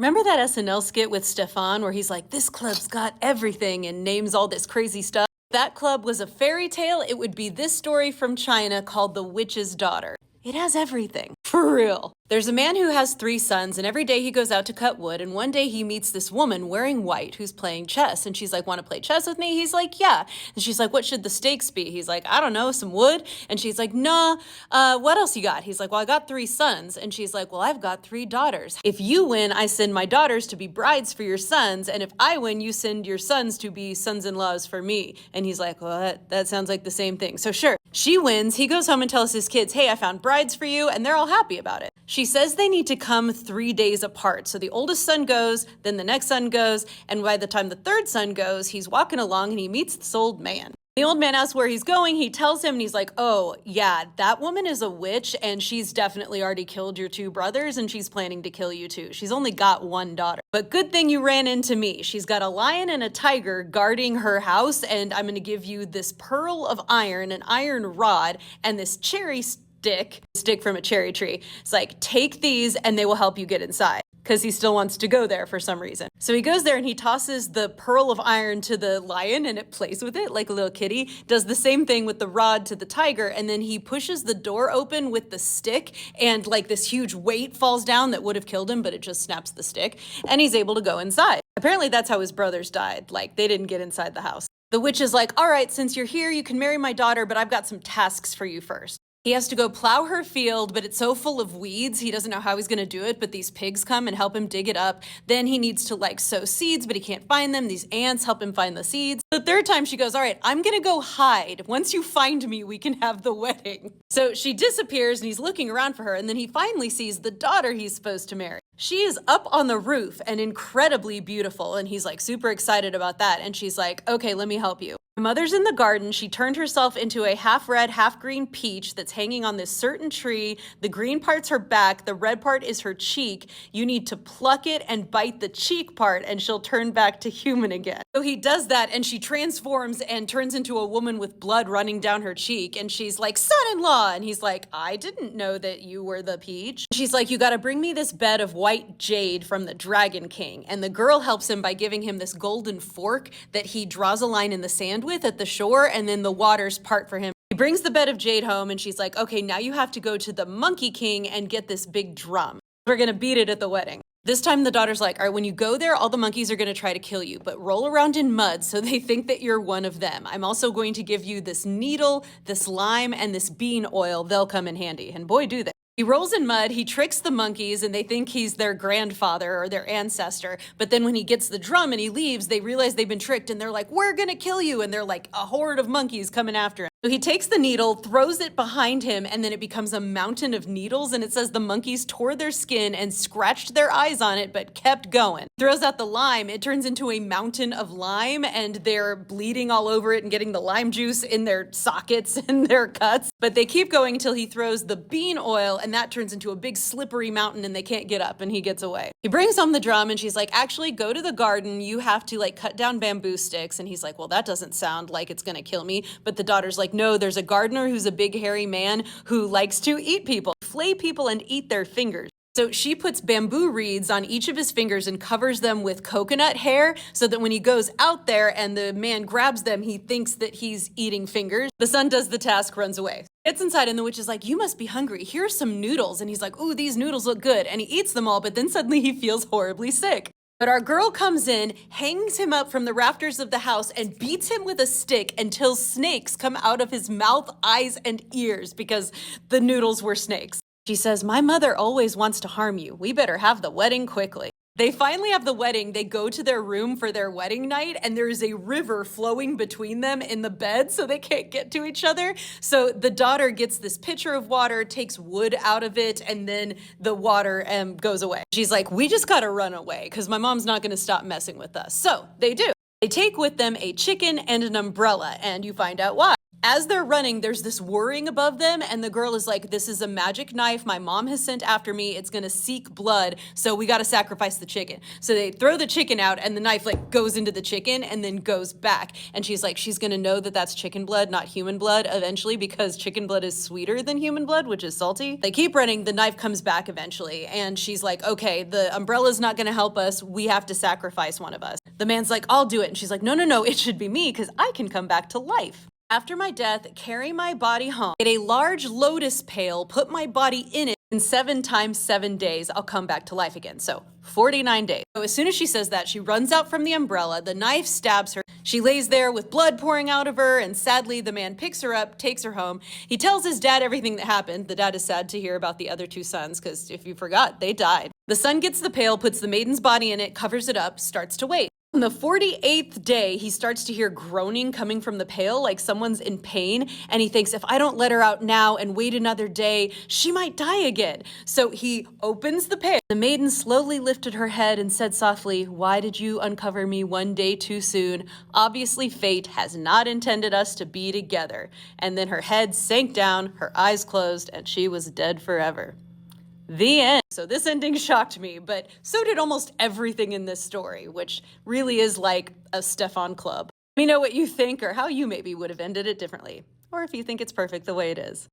Remember that SNL skit with Stefan where he's like, this club's got everything and names all this crazy stuff? If that club was a fairy tale, it would be this story from China called The Witch's Daughter. It has everything. For real. There's a man who has 3 sons, and every day he goes out to cut wood, and one day he meets this woman wearing white who's playing chess, and she's like, want to play chess with me? He's like, yeah. And she's like, what should the stakes be? He's like, I don't know, some wood? And she's like, nah, what else you got? He's like, well, I got 3 sons. And she's like, well, I've got 3 daughters. If you win, I send my daughters to be brides for your sons, and if I win, you send your sons to be sons-in-laws for me. And he's like, well, that sounds like the same thing. So sure, she wins. He goes home and tells his kids, hey, I found brides for you, and they're all happy about it. She says they need to come 3 days apart. So the oldest son goes, then the next son goes, and by the time the 3rd son goes, he's walking along and he meets this old man. The old man asks where he's going. He tells him, and he's like, oh, yeah, that woman is a witch, and she's definitely already killed your 2 brothers, and she's planning to kill you too. She's only got 1 daughter. But good thing you ran into me. She's got a lion and a tiger guarding her house, and I'm going to give you this pearl of iron, an iron rod, and this cherry stick from a cherry tree. It's like, take these and they will help you get inside, because he still wants to go there for some reason. So he goes there and he tosses the pearl of iron to the lion and it plays with it like a little kitty, does the same thing with the rod to the tiger, and then he pushes the door open with the stick, and like this huge weight falls down that would have killed him, but it just snaps the stick, and he's able to go inside. Apparently that's how his brothers died. Like, they didn't get inside the house. The witch is like, all right, since you're here, you can marry my daughter, but I've got some tasks for you first. He has to go plow her field, but it's so full of weeds, he doesn't know how he's gonna do it, but these pigs come and help him dig it up. Then he needs to like sow seeds, but he can't find them. These ants help him find the seeds. The 3rd time she goes, all right, I'm gonna go hide. Once you find me, we can have the wedding. So she disappears and he's looking around for her, and then he finally sees the daughter he's supposed to marry. She is up on the roof and incredibly beautiful, and he's like super excited about that. And she's like, okay, let me help you. My mother's in the garden. She turned herself into a half red, half green peach that's hanging on this certain tree. The green part's her back. The red part is her cheek. You need to pluck it and bite the cheek part, and she'll turn back to human again. So he does that, and she transforms and turns into a woman with blood running down her cheek. And she's like, son-in-law. And he's like, I didn't know that you were the peach. She's like, you got to bring me this bed of white jade from the Dragon King. And the girl helps him by giving him this golden fork that he draws a line in the sand with at the shore, and then the waters part for him. He brings the bed of jade home, and she's like, okay, now you have to go to the Monkey King and get this big drum. We're gonna beat it at the wedding. This time the daughter's like, all right, when you go there, all the monkeys are gonna try to kill you, but roll around in mud so they think that you're one of them. I'm also going to give you this needle, this lime, and this bean oil. They'll come in handy. And boy, do they. He rolls in mud, he tricks the monkeys, and they think he's their grandfather or their ancestor. But then when he gets the drum and he leaves, they realize they've been tricked, and they're like, we're gonna kill you. And they're like a horde of monkeys coming after him. So he takes the needle, throws it behind him, and then it becomes a mountain of needles, and it says the monkeys tore their skin and scratched their eyes on it, but kept going. Throws out the lime, it turns into a mountain of lime, and they're bleeding all over it and getting the lime juice in their sockets and their cuts. But they keep going until he throws the bean oil, and that turns into a big slippery mountain, and they can't get up, and he gets away. He brings home the drum, and she's like, actually, go to the garden. You have to like cut down bamboo sticks. And he's like, well, that doesn't sound like it's gonna kill me. But the daughter's like, no, there's a gardener who's a big hairy man who likes to eat people, flay people and eat their fingers. So she puts bamboo reeds on each of his fingers and covers them with coconut hair so that when he goes out there and the man grabs them, he thinks that he's eating fingers. The son does the task, runs away. Gets inside, and the witch is like, you must be hungry. Here's some noodles. And he's like, ooh, these noodles look good. And he eats them all, but then suddenly he feels horribly sick. But our girl comes in, hangs him up from the rafters of the house, and beats him with a stick until snakes come out of his mouth, eyes, and ears because the noodles were snakes. She says, my mother always wants to harm you. We better have the wedding quickly. They finally have the wedding. They go to their room for their wedding night, and there is a river flowing between them in the bed, so they can't get to each other. So the daughter gets this pitcher of water, takes wood out of it, and then the water goes away. She's like, we just gotta run away because my mom's not gonna stop messing with us. So they do. They take with them a chicken and an umbrella, and you find out why. As they're running, there's this whirring above them, and the girl is like, this is a magic knife my mom has sent after me. It's gonna seek blood, so we gotta sacrifice the chicken. So they throw the chicken out, and the knife like goes into the chicken and then goes back. And she's like, she's gonna know that that's chicken blood, not human blood eventually, because chicken blood is sweeter than human blood, which is salty. They keep running, the knife comes back eventually, and she's like, okay, the umbrella's not gonna help us. We have to sacrifice one of us. The man's like, I'll do it. And she's like, no, no, no, it should be me, because I can come back to life. After my death, carry my body home. Get a large lotus pail, put my body in it. In 7 times 7 days, I'll come back to life again. So 49 days. So as soon as she says that, she runs out from the umbrella. The knife stabs her. She lays there with blood pouring out of her, and sadly, the man picks her up, takes her home. He tells his dad everything that happened. The dad is sad to hear about the other 2 sons, because if you forgot, they died. The son gets the pail, puts the maiden's body in it, covers it up, starts to wait. On the 48th day, he starts to hear groaning coming from the pail, like someone's in pain, and he thinks, if I don't let her out now and wait another day, she might die again. So he opens the pail. The maiden slowly lifted her head and said softly, why did you uncover me 1 day too soon? Obviously, fate has not intended us to be together. And then her head sank down, her eyes closed, and she was dead forever. The end. So this ending shocked me, but so did almost everything in this story, which really is like a Stefan club. Let me know what you think or how you maybe would have ended it differently, or if you think it's perfect the way it is.